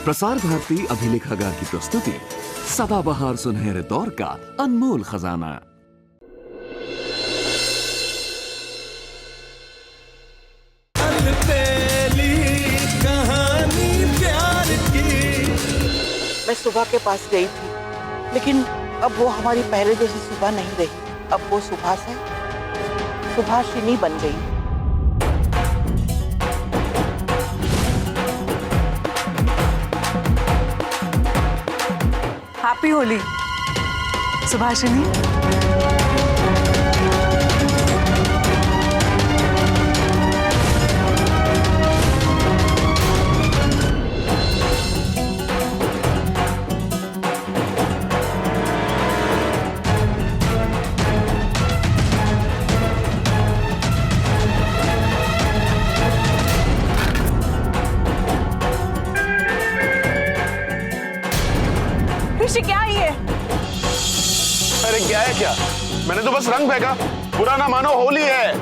प्रसार भारती अभिलेखागार की प्रस्तुति सदाबहार सुनहरे दौर का अनमोल खजाना। मैं सुबह के पास गई थी, लेकिन अब वो हमारी पहले जैसी सुबह नहीं रही। अब वो सुबह से सुभाषिनी बन गई। हैप्पी होली सुभाषिनी। ऋषि क्या है ये? अरे क्या है क्या? मैंने तो बस रंग फेंका। बुरा ना मानो, होली है।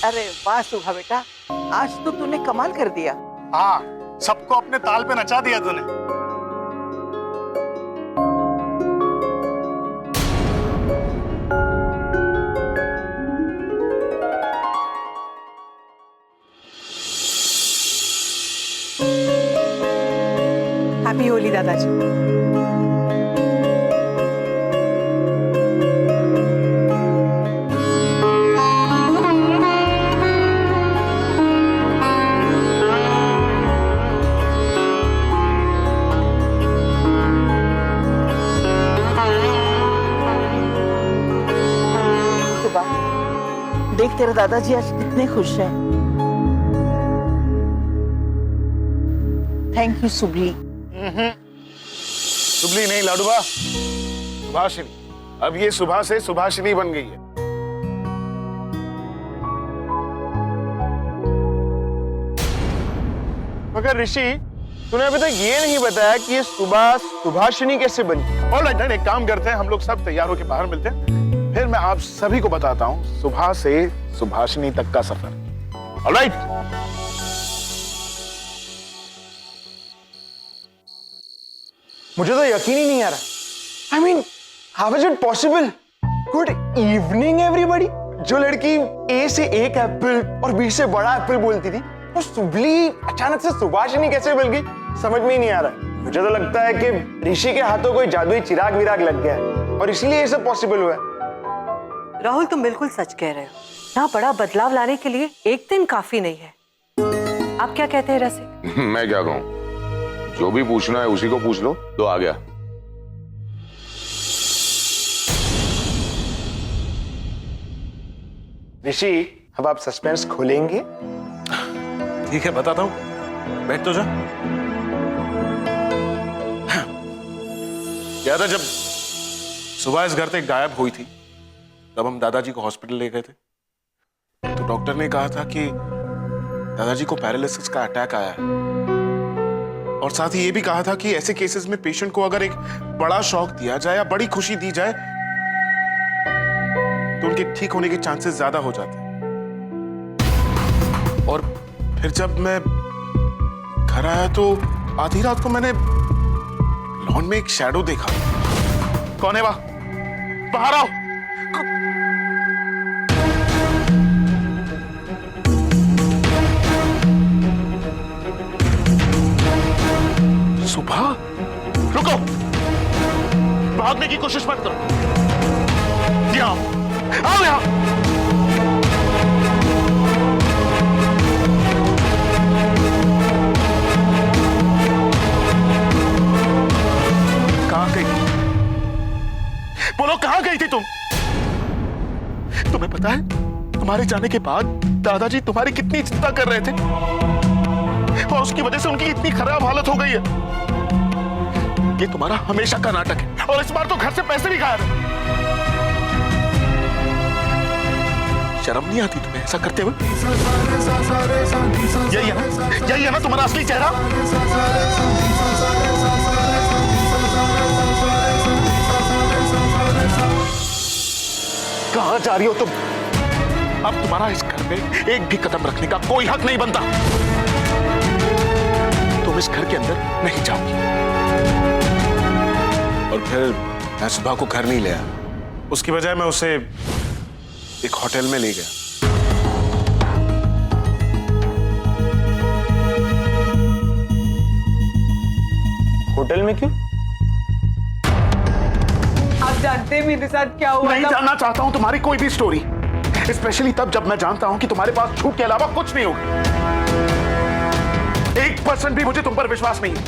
अरे वाह सुभा बेटा, आज तो तूने कमाल कर दिया। हाँ, सबको अपने ताल पे नचा दिया तूने। हैप्पी होली दादाजी। सुबह देख, तेरे दादाजी आज कितने खुश हैं। Thank you सुबली। सुबली नहीं लाडूबा, सुभाषिनी। अब ये सुबह से सुभाषिनी बन गई है। मगर ऋषि, तूने अभी तक ये नहीं बताया कि ये सुबह सुभाषिनी कैसे बनी। ऑलराइट, एक काम करते हैं, हम लोग सब तैयार होकर बाहर मिलते हैं, फिर मैं आप सभी को बताता हूँ सुबह से सुभाषिनी तक का सफर। ऑलराइट। मुझे तो यकीन ही नहीं आ रहा। I mean, how is it possible? Good evening everybody। जो लड़की A से एक एप्पल और B से बड़ा एप्पल बोलती थी, वो सुबली अचानक से सुभाषिनी कैसे बन गई, समझ में ही नहीं आ रहा। मुझे तो लगता है कि ऋषि के हाथों कोई जादुई चिराग विराग लग गया है और इसीलिए ये सब पॉसिबल हुआ है। राहुल, तुम बिल्कुल सच कह रहे हो। यहाँ बड़ा बदलाव लाने के लिए एक दिन काफी नहीं है। आप क्या कहते हैं रसिक? मैं क्या कहूँ, जो भी पूछना है उसी को पूछ लो। तो आ गया। ऋषि, अब आप सस्पेंस खोलेंगे? ठीक है, बताता हूँ, बैठ तो जा। क्या था, जब सुबह इस घर से गायब हुई थी, तब हम दादाजी को हॉस्पिटल ले गए थे। तो डॉक्टर ने कहा था कि दादाजी को पैरालिसिस का अटैक आया है, और साथ ही ये भी कहा था कि ऐसे केसेस में पेशेंट को अगर एक बड़ा शॉक दिया जाए या बड़ी खुशी दी जाए तो उनके ठीक होने के चांसेस ज्यादा हो जाते हैं। और फिर जब मैं घर आया तो आधी रात को मैंने लॉन में एक शैडो देखा। कौन है वहां? बाहर आओ। सुबह, रुको, भागने की कोशिश मत करो। यहाँ आओ, यहाँ। कहाँ गई? बोलो, कहाँ गई थी तुम? तुम्हें पता है, तुम्हारे जाने के बाद दादाजी तुम्हारी कितनी चिंता कर रहे थे, और उसकी वजह से उनकी इतनी खराब हालत हो गई है। ये तुम्हारा हमेशा का नाटक है, और इस बार तो घर से पैसे भी गायब हैं। शर्म नहीं आती तुम्हें ऐसा करते हुए? यही है ना तुम्हारा असली चेहरा? कहां जा रही हो तुम? अब तुम्हारा इस घर में एक भी कदम रखने का कोई हक नहीं बनता। तुम इस घर के अंदर नहीं जाओगी। और फिर मैं सुबह को घर नहीं ले आया, उसकी बजाय मैं उसे एक होटल में ले गया। होटल में क्यों? आप जानते हैं मेरे साथ क्या हुआ नहीं था? जानना चाहता हूं तुम्हारी कोई भी स्टोरी, स्पेशली तब जब मैं जानता हूं कि तुम्हारे पास झूठ के अलावा कुछ नहीं होगा। 1% भी मुझे तुम पर विश्वास नहीं है।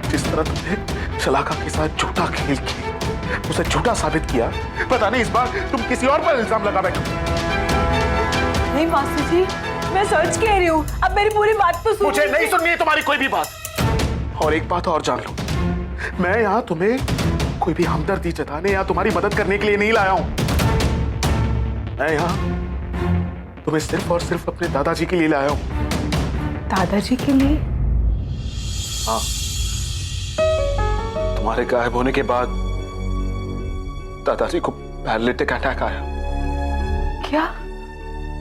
जिस तरह तुमने शलाका के साथ झूठा खेल खेल उसे झूठा साबित किया, पता नहीं इस बार तुम किसी और पर इल्जाम लगा बैठो। नहीं मास्टर जी, मैं सच कह रही हूँ। अब मेरी पूरी बात तो सुनो। मुझे नहीं सुननी है तुम्हारी कोई भी बात। और एक बात और जान लो, मैं यहां तुम्हें कोई भी हमदर्दी जताने या तुम्हारी मदद करने के लिए नहीं लाया हूं। मैं यहां तुम्हें सिर्फ और सिर्फ अपने दादाजी के लिए लाया हूं। दादाजी के लिए? हाँ, तुम्हारे गायब होने के बाद दादाजी को पैरालिटिक अटैक आया। क्या?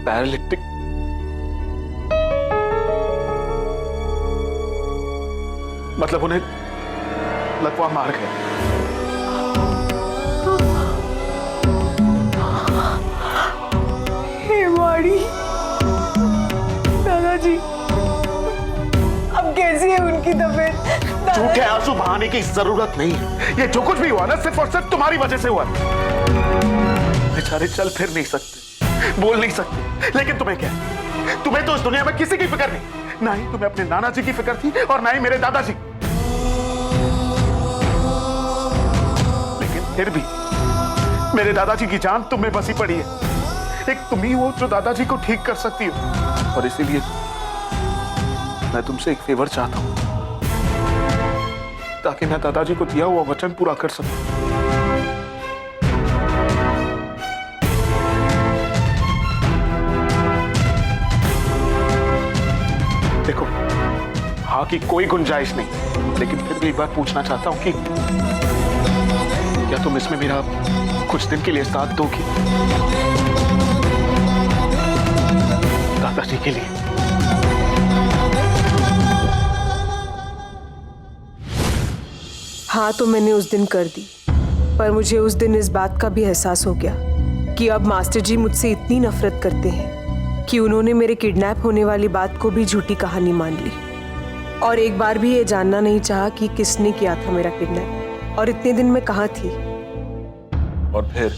पैरालिटिक? मतलब उन्हें लकवा मार गया। हे माड़ी, दादाजी अब कैसी है उनकी तबीयत? झूठे आंसू बहाने की जरूरत नहीं है। ये जो कुछ भी हुआ ना, सिर्फ और सिर्फ तुम्हारी वजह से हुआ। बेचारे चल फिर नहीं सकते, बोल नहीं सकते, लेकिन तुम्हें क्या? तुम्हें तो इस दुनिया में किसी की फिक्र नहीं। ना ही तुम्हें अपने नाना जी की फिक्र थी और ना ही मेरे दादाजी। लेकिन फिर भी मेरे दादाजी की जान तुम में बसी पड़ी है। एक तुम ही हो जो दादाजी को ठीक कर सकती हो। और इसीलिए मैं तुमसे एक फेवर चाहता हूं, ताकि मैं दादाजी को दिया हुआ वचन पूरा कर सकूं। देखो, हाँ की कोई गुंजाइश नहीं, लेकिन फिर भी एक बार पूछना चाहता हूं कि क्या तुम इसमें मेरा कुछ दिन के लिए साथ दोगी? दादाजी के लिए। हाँ तो मैंने उस दिन कर दी, पर मुझे उस दिन इस बात का भी एहसास हो गया कि अब मास्टर जी मुझसे इतनी नफरत करते हैं कि उन्होंने मेरे किडनैप होने वाली बात को भी झूठी कहानी मान ली और एक बार भी ये जानना नहीं चाहा कि किसने किया था मेरा किडनैप और इतने दिन मैं कहाँ थी। और फिर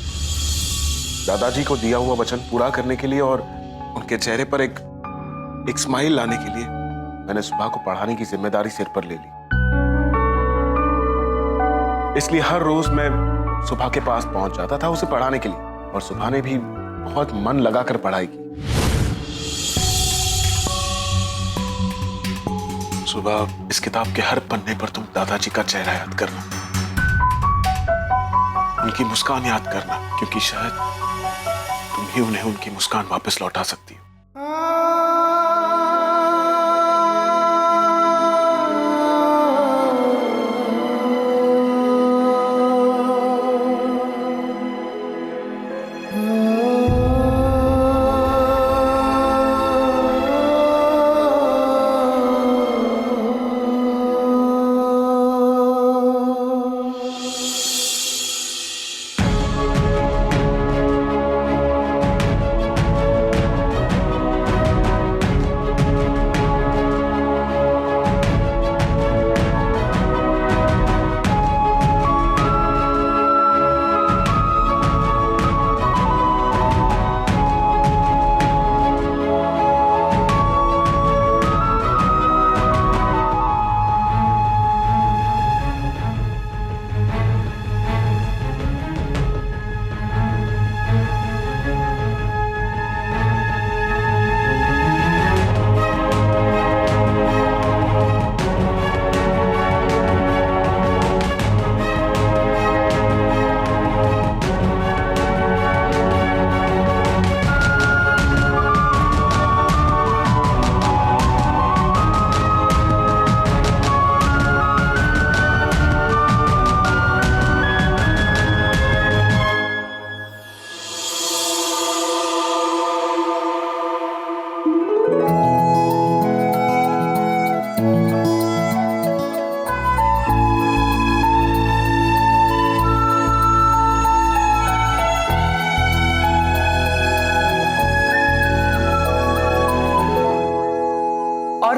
दादाजी को दिया हुआ वचन पूरा करने के लिए और उनके चेहरे पर एक स्माइल लाने के लिए मैंने सुबह को पढ़ाने की जिम्मेदारी सिर पर ले ली। इसलिए हर रोज मैं सुबह के पास पहुंच जाता था उसे पढ़ाने के लिए, और सुबह ने भी बहुत मन लगाकर पढ़ाई की। सुबह इस किताब के हर पन्ने पर तुम दादाजी का चेहरा याद करना, उनकी मुस्कान याद करना, क्योंकि शायद तुम ही उन्हें उनकी मुस्कान वापस लौटा सकती हो।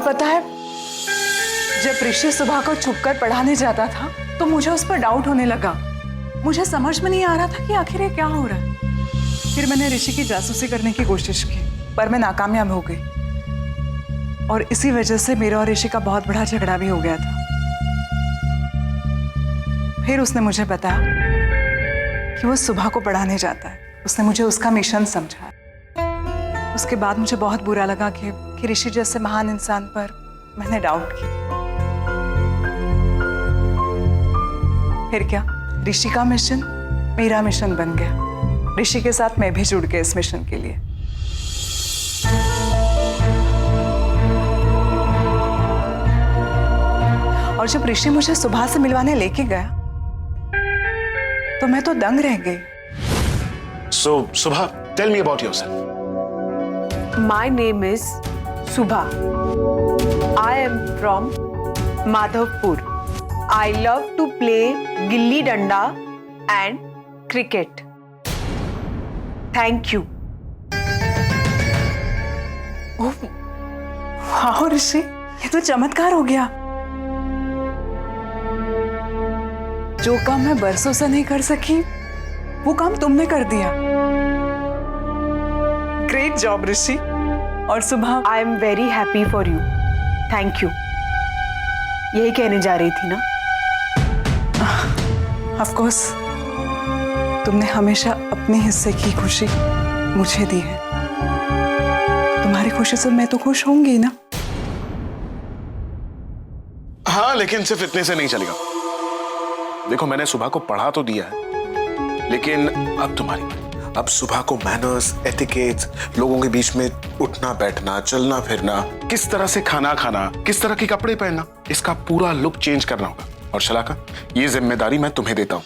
पता है, जब ऋषि सुबह को छुपकर पढ़ाने जाता था तो मुझे उस पर डाउट होने लगा। मुझे समझ में नहीं आ रहा था कि आखिर ये क्या हो रहा है। फिर मैंने ऋषि की जासूसी करने की कोशिश की, पर मैं नाकामयाब हो गई और इसी वजह से मेरा और ऋषि का बहुत बड़ा झगड़ा भी हो गया था। फिर उसने मुझे बताया कि वो सुबह को पढ़ाने जाता है। उसने मुझे उसका मिशन समझाया। उसके बाद मुझे बहुत बुरा लगा कि ऋषि जैसे महान इंसान पर मैंने डाउट किया। फिर क्या, ऋषि का मिशन मेरा मिशन बन गया। ऋषि के साथ मैं भी जुड़ गई इस मिशन के लिए। और जब ऋषि मुझे सुबह से मिलवाने लेके गया तो मैं तो दंग रह गई। So, Subha, tell me about yourself. My name is Subha. I am from Madhavpur. I love to play gilli danda and cricket. Thank you. ओह, वाह ऋषि, ये तो चमत्कार हो गया। जो काम मैं बरसों से नहीं कर सकी, वो काम तुमने कर दिया। ग्रेट जॉब ऋषि। और सुबह, I am very happy for you. Thank you. यही कहने जा रही थी ना? ऑफ कोर्स, तुमने हमेशा अपने हिस्से की खुशी मुझे दी है। तुम्हारी खुशी से मैं तो खुश होंगी ना। हाँ, लेकिन सिर्फ इतने से नहीं चलेगा। देखो, मैंने सुबह को पढ़ा तो दिया है, लेकिन अब सुबह को मैनर्स, एटिकेट्स, लोगों के बीच में उठना बैठना, चलना फिरना, किस तरह से खाना खाना, किस तरह के कपड़े पहनना, इसका पूरा लुक चेंज करना होगा। और शलाका, ये जिम्मेदारी मैं तुम्हें देता हूं।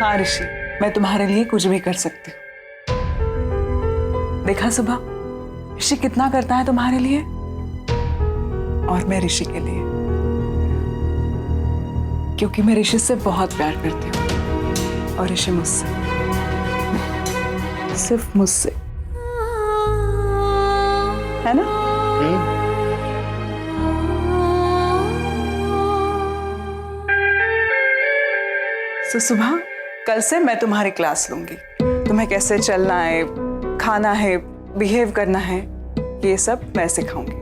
हाँ ऋषि, मैं तुम्हारे लिए कुछ भी कर सकती हूँ। देखा सुबह, ऋषि कितना करता है तुम्हारे लिए, और मैं ऋषि के लिए, क्योंकि मैं ऋषि से बहुत प्यार करती हूँ और ऋषि मुझसे, सिर्फ मुझसे, है ना? तो सुबह, कल से मैं तुम्हारी क्लास लूंगी। तुम्हें कैसे चलना है, खाना है, बिहेव करना है, ये सब मैं सिखाऊंगी।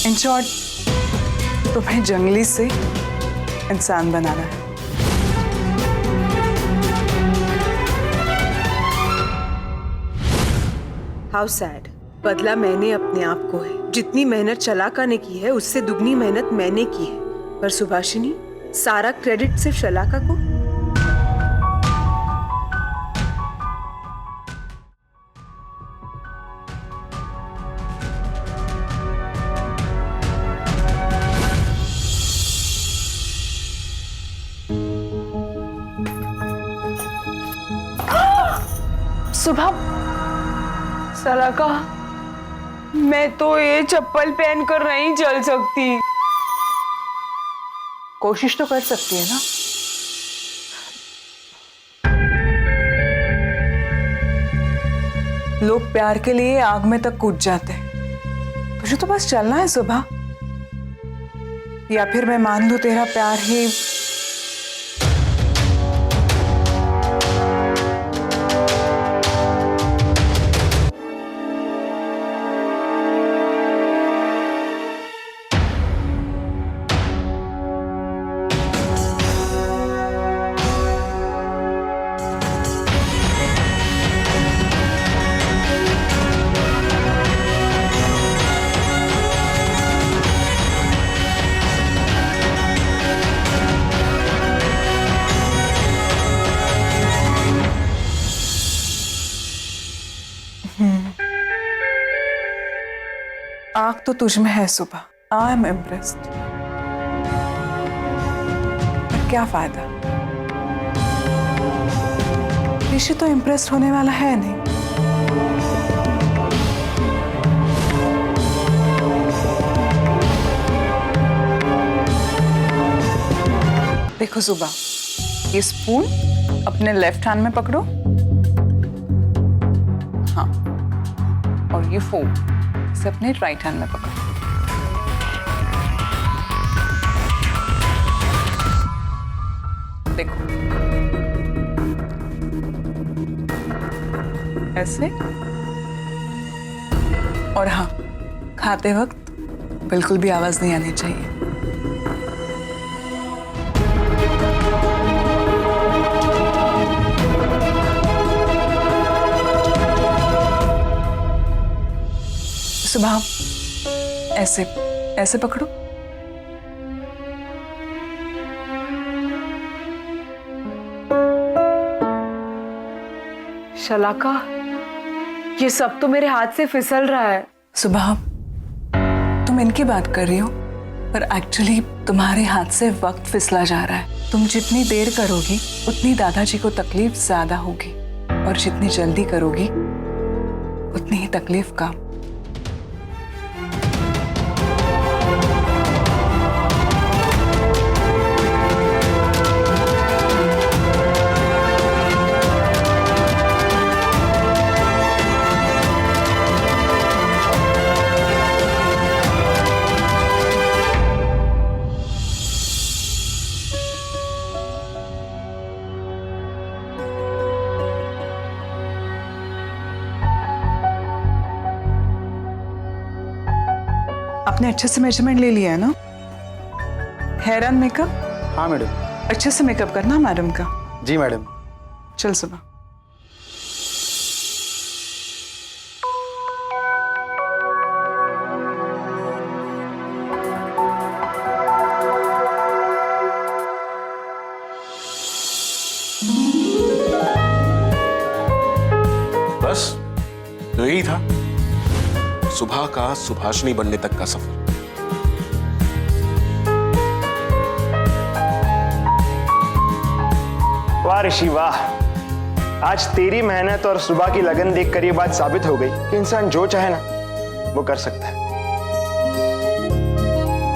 इन शॉर्ट, तुम्हें जंगली से इंसान बनाना है। How sad. बदला मैंने अपने आप को है। जितनी मेहनत शलाका ने की है, उससे दुगनी मेहनत मैंने की है। पर सुभाषिनी, सारा क्रेडिट सिर्फ शलाका को। सुबह, शलाका, मैं तो ये चप्पल पहनकर नहीं चल सकती। कोशिश तो कर सकती है ना। लोग प्यार के लिए आग में तक कूद जाते हैं। तुझे तो बस चलना है सुबह, या फिर मैं मान लूं तेरा प्यार ही। आग तो तुझ में है सुबह। I am impressed. क्या फायदा, ऋषि तो इम्प्रेस्ड होने वाला है नहीं। देखो सुबह, ये स्पून अपने लेफ्ट हैंड में पकड़ो। हाँ, ये 4, इसे अपने राइट हैंड में पकड़। देखो ऐसे, और हाँ, खाते वक्त बिल्कुल भी आवाज नहीं आनी चाहिए। सुबह ऐसे ऐसे पकड़ो। शलाका, ये सब तो मेरे हाथ से फिसल रहा है। सुबह तुम इनकी बात कर रही हो, पर एक्चुअली तुम्हारे हाथ से वक्त फिसला जा रहा है। तुम जितनी देर करोगी उतनी दादाजी को तकलीफ ज्यादा होगी, और जितनी जल्दी करोगी उतनी ही तकलीफ कम। आपने अच्छे से मेजरमेंट ले लिया है ना? Hair and makeup? हाँ मैडम। अच्छे से मेकअप करना मैडम का। जी मैडम। चल सुबह। बस तो यही था सुबह का सुभाषिनी बनने तक का सफर। वाह ऋषि वाह, आज तेरी मेहनत और सुबह की लगन देखकर ये बात साबित हो गई कि इंसान जो चाहे ना वो कर सकता है।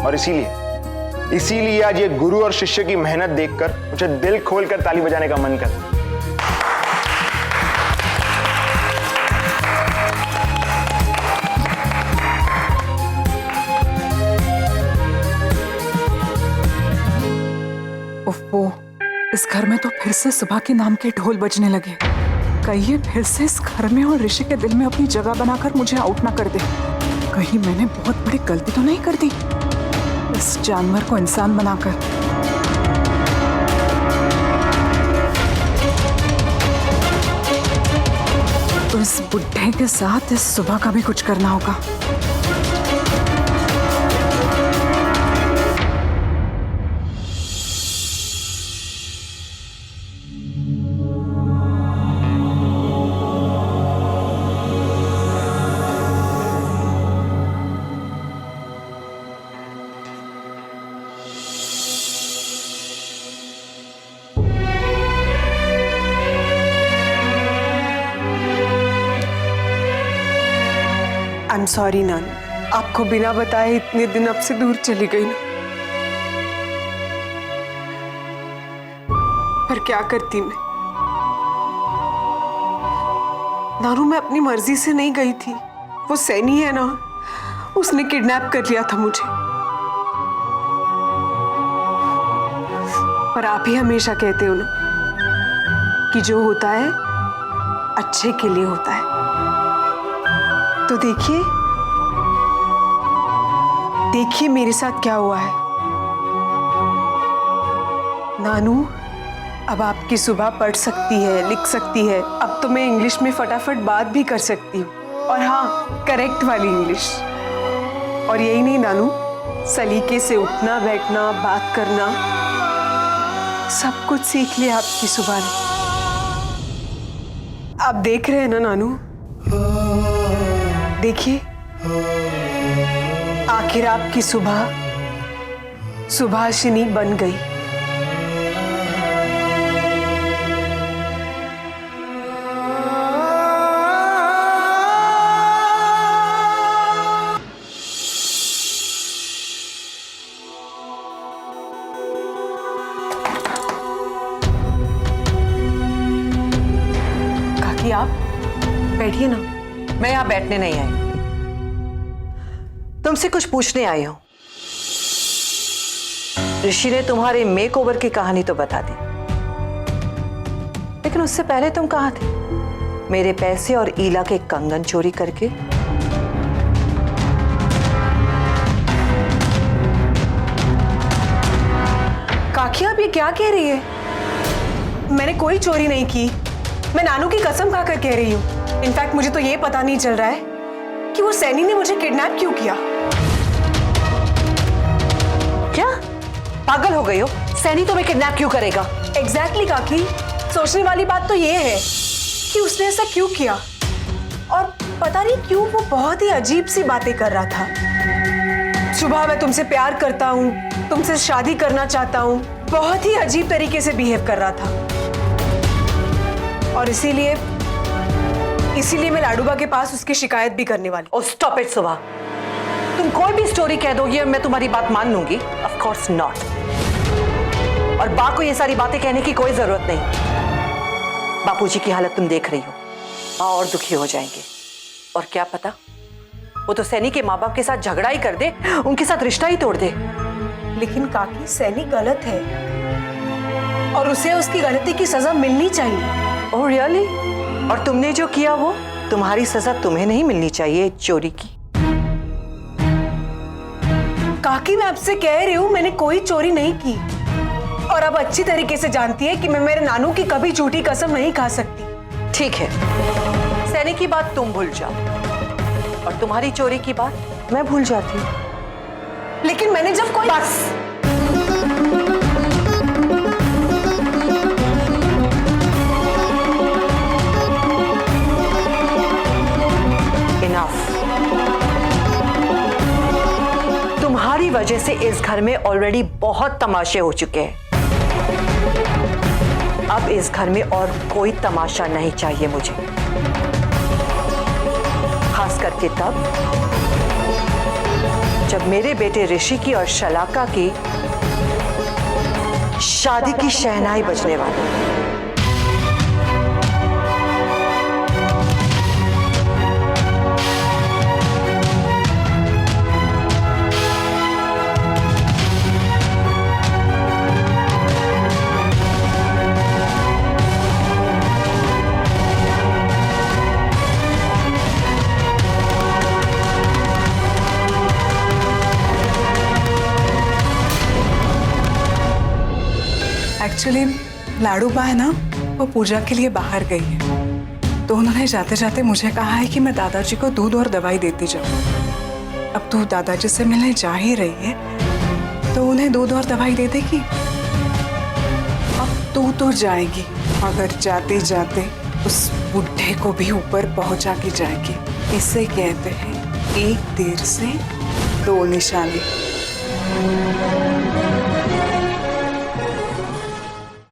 और इसीलिए आज ये गुरु और शिष्य की मेहनत देखकर मुझे दिल खोलकर ताली बजाने का मन करता है। ओफो, इस घर में तो फिर से सुबह के नाम के ढोल बजने लगे। कहीं ये फिर से इस घर में और ऋषि के दिल में अपनी जगह बनाकर मुझे आउट ना कर दे। कहीं मैंने बहुत बड़ी गलती तो नहीं कर दी इस जानवर को इंसान बनाकर। तो इस बुढ़े के साथ इस सुबह का भी कुछ करना होगा। आई एम सॉरी नानू, आपको बिना बताए इतने दिन अब से दूर चली गई ना। पर क्या करती मैं नानू, मैं अपनी मर्जी से नहीं गई थी। वो सैनी है ना, उसने किडनैप कर लिया था मुझे। पर आप ही हमेशा कहते हो ना कि जो होता है अच्छे के लिए होता है। तो देखिए मेरे साथ क्या हुआ है नानू। अब आपकी सुबह पढ़ सकती है, लिख सकती है। अब तो मैं इंग्लिश में फटाफट बात भी कर सकती हूँ, और हाँ, करेक्ट वाली इंग्लिश। और यही नहीं नानू, सलीके से उठना बैठना, बात करना, सब कुछ सीख लिया आपकी सुबह ने। आप देख रहे हैं ना नानू, देखिए आखिर आपकी सुबह सुभाषिनी बन गई। काकी, आप बैठिए ना। मैं यहाँ बैठने नहीं आई। तुमसे कुछ पूछने आई हूं। ऋषि ने तुम्हारे मेकओवर की कहानी तो बता दी, लेकिन उससे पहले तुम कहां थे? मेरे पैसे और ईला के कंगन चोरी करके। काकी आप ये क्या कह रही है? मैंने कोई चोरी नहीं की। मैं नानू की कसम खाकर कह रही हूँ। इनफैक्ट मुझे तो ये पता नहीं चल रहा है कि वो सैनी ने मुझे किडनैप क्यों किया। क्या पागल हो गई हो? सैनी तुम्हें किडनैप क्यों करेगा? एग्जैक्टली काकी, सोचने वाली बात तो ये है कि उसने ऐसा क्यों किया, और पता नहीं क्यों वो बहुत ही अजीब सी बातें कर रहा था। सुबह मैं तुमसे प्यार करता हूँ, तुमसे शादी करना चाहता हूँ, बहुत ही अजीब तरीके से बिहेव कर रहा था। और इसीलिए मैं लाडूबा के पास उसकी शिकायत भी करने वाली। ओ स्टॉप इट सुबह, तुम कोई भी स्टोरी कह दोगी और मैं तुम्हारी बात मान लूंगी? Of course not. और बा को ये सारी बातें कहने की कोई जरूरत नहीं। बापूजी की हालत तुम देख रही हो, बा और दुखी हो जाएंगे। और क्या पता, वो तो सैनी के माँ बाप के साथ झगड़ा ही कर दे, उनके साथ रिश्ता ही तोड़ दे। लेकिन काकी, सैनी गलत है और उसे उसकी गलती की सजा मिलनी चाहिए। Oh really? और तुमने जो किया वो तुम्हारी सजा तुम्हें नहीं मिलनी चाहिए चोरी की। काकी, मैं आपसे कह रही हूँ मैंने कोई चोरी नहीं की, और अब अच्छी तरीके से जानती है कि मैं मेरे नानू की कभी झूठी कसम नहीं खा सकती। ठीक है, सैनी की बात तुम भूल जाओ और तुम्हारी चोरी की बात मैं भूल जाती हूँ। लेकिन मैंने जब कोई बस, इनफ। तुम्हारी वजह से इस घर में ऑलरेडी बहुत तमाशे हो चुके हैं। अब इस घर में और कोई तमाशा नहीं चाहिए मुझे, खास करके तब जब मेरे बेटे ऋषि की और शलाका की शादी की शहनाई बजने वाली। एक्चुअली लाडूबा है ना, वो पूजा के लिए बाहर गई है, तो उन्होंने जाते जाते मुझे कहा है कि मैं दादाजी को दूध और दवाई देती जाऊँ। अब तू दादाजी से मिलने जा ही रही है तो उन्हें दूध और दवाई दे देगी। अब तू तो जाएगी, मगर जाते जाते उस बुढ़े को भी ऊपर पहुंचा के जाएगी। इसे कहते हैं एक तीर से दो निशाने।